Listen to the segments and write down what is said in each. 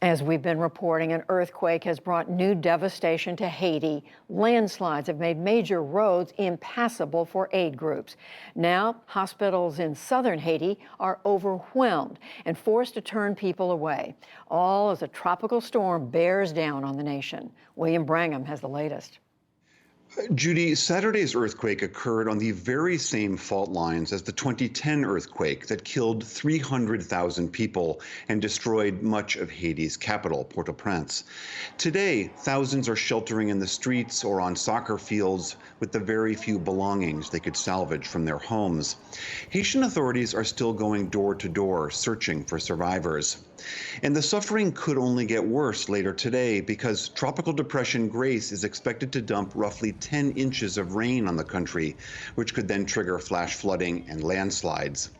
As we've been reporting, an earthquake has brought new devastation to Haiti. Landslides have made major roads impassable for aid groups. Now, hospitals in southern Haiti are overwhelmed and forced to turn people away, all as a tropical storm bears down on the nation. William Brangham has the latest. Judy, Saturday's earthquake occurred on the very same fault lines as the 2010 earthquake that killed 300,000 people and destroyed much of Haiti's capital, Port-au-Prince. Today, thousands are sheltering in the streets or on soccer fields with the very few belongings they could salvage from their homes. Haitian authorities are still going door to door, searching for survivors. And the suffering could only get worse later today because Tropical Depression Grace is expected to dump roughly 10 inches of rain on the country, which could then trigger flash flooding and landslides.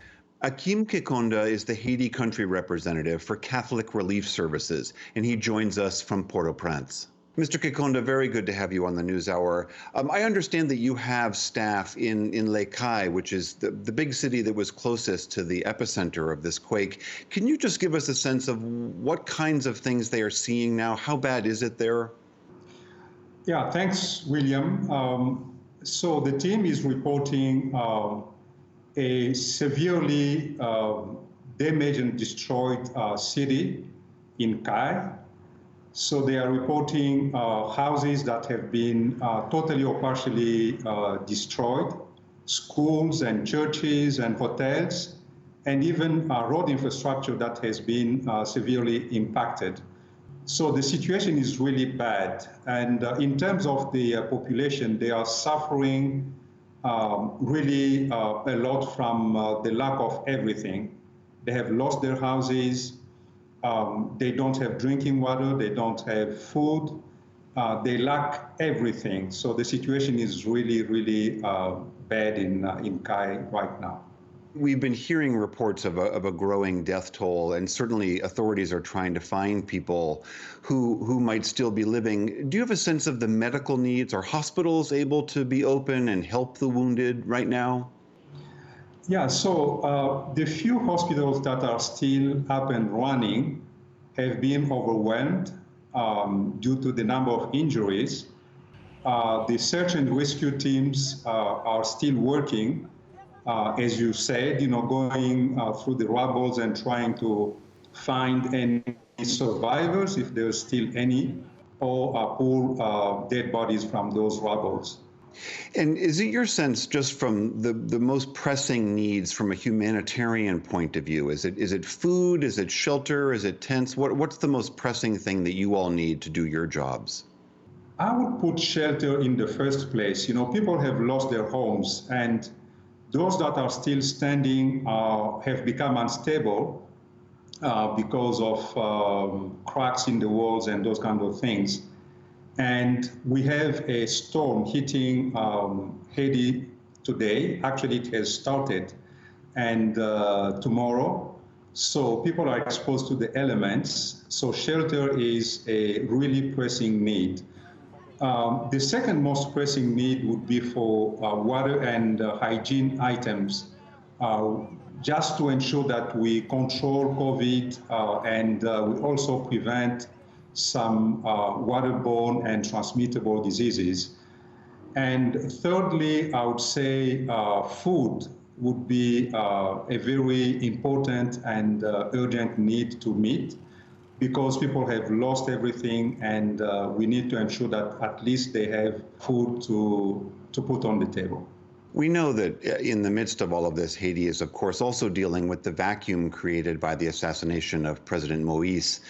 Akim Kikonda is the Haiti country representative for Catholic Relief Services, and he joins us from Port-au-Prince. Mr. Kikonda, very good to have you on the NewsHour. I understand that you have staff in Les Cayes, which is the big city that was closest to the epicenter of this quake. Can you just give us a sense of what kinds of things they are seeing now? How bad is it there? Yeah, thanks, William. So the team is reporting a severely damaged and destroyed city in Cayes. So they are reporting houses that have been totally or partially destroyed, schools and churches and hotels, and even road infrastructure that has been severely impacted. So the situation is really bad. And in terms of the population, they are suffering really a lot from the lack of everything. They have lost their houses. They don't have drinking water, they don't have food, they lack everything. So the situation is really, really bad in Cayes right now. We've been hearing reports of a growing death toll, and certainly authorities are trying to find people who might still be living. Do you have a sense of the medical needs? Are hospitals able to be open and help the wounded right now? Yeah, so the few hospitals that are still up and running have been overwhelmed due to the number of injuries. The search and rescue teams are still working, as you said, going through the rubble and trying to find any survivors, if there's still any, or pull dead bodies from those rubbles. And is it your sense, just from the most pressing needs from a humanitarian point of view, is it food, is it shelter, is it tents? What's the most pressing thing that you all need to do your jobs? I would put shelter in the first place. People have lost their homes, and those that are still standing have become unstable because of cracks in the walls and those kind of things. And we have a storm hitting Haiti today. Actually, it has started, and tomorrow. So people are exposed to the elements. So shelter is a really pressing need. The second most pressing need would be for water and hygiene items, just to ensure that we control COVID and we also prevent some waterborne and transmittable diseases. And thirdly, I would say food would be a very important and urgent need to meet, because people have lost everything, and we need to ensure that at least they have food to put on the table. We know that in the midst of all of this, Haiti is, of course, also dealing with the vacuum created by the assassination of President Moïse.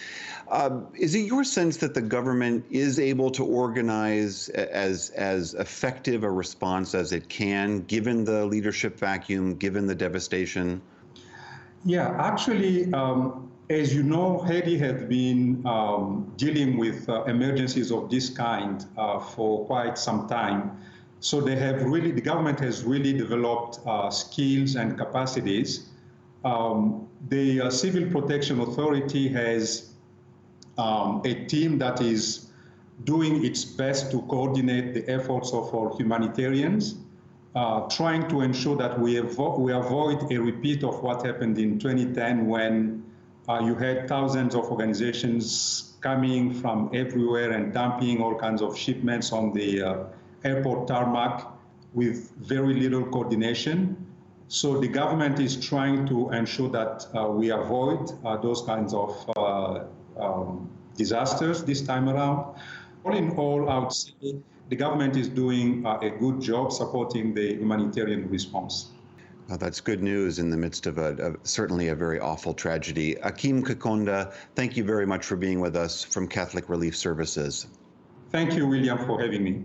Is it your sense that the government is able to organize as effective a response as it can, given the leadership vacuum, given the devastation? Yeah, actually, as you know, Haiti has been dealing with emergencies of this kind for quite some time. So the government has really developed skills and capacities. The Civil Protection Authority has a team that is doing its best to coordinate the efforts of our humanitarians, trying to ensure that we avoid a repeat of what happened in 2010 when You had thousands of organizations coming from everywhere and dumping all kinds of shipments on the airport tarmac with very little coordination. So the government is trying to ensure that we avoid those kinds of disasters this time around. All in all, I would say the government is doing a good job supporting the humanitarian response. That's good news in the midst of certainly a very awful tragedy. Akim Kakonda, thank you very much for being with us from Catholic Relief Services. Thank you, William, for having me.